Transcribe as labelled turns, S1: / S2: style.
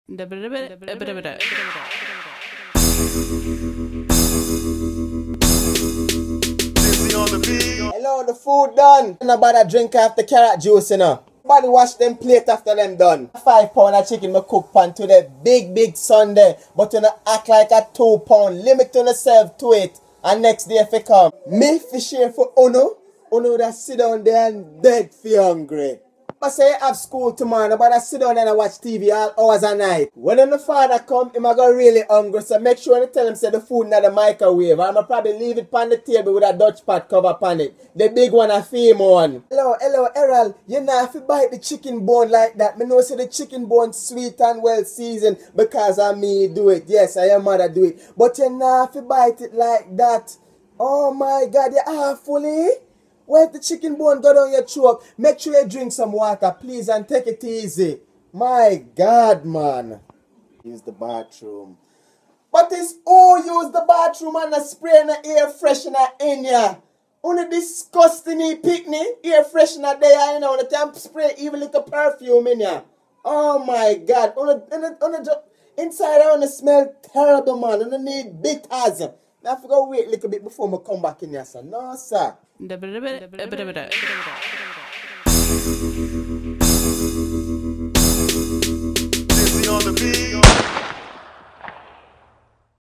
S1: Hello, the food done. Nobody drink after carrot juice, you know. Nobody wash them plate after them done. 5 pound of chicken me cook pan to the big Sunday. But you know act like a 2 pound. Limit to yourself to it. And next day if you come. Me fi share for Uno. Uno that sit down there and dead for hungry. I say you have school tomorrow, but I sit down there and watch TV all hours a night. When the father come, him a go really hungry, so make sure you tell him say the food in the microwave. I'ma probably leave it on the table with a Dutch pot cover on it. The big one, a fame one. Hello, Errol. You know if you bite the chicken bone like that, me know say the chicken bone sweet and well seasoned because of me do it. Yes, I am mother do it. But you know if you bite it like that, oh my God, you are fully. When the chicken bone go down your throat, make sure you drink some water, please, and take it easy. My God, man. Use the bathroom. But it's who use the bathroom and spray in the air freshener in ya? Only disgusting picnic, air freshener there, you know, the time spray even little perfume in ya. Oh my God. Inside I want to smell terrible, man. I need bitters. I have to go wait a little bit before I come back in here, sir. No, sir.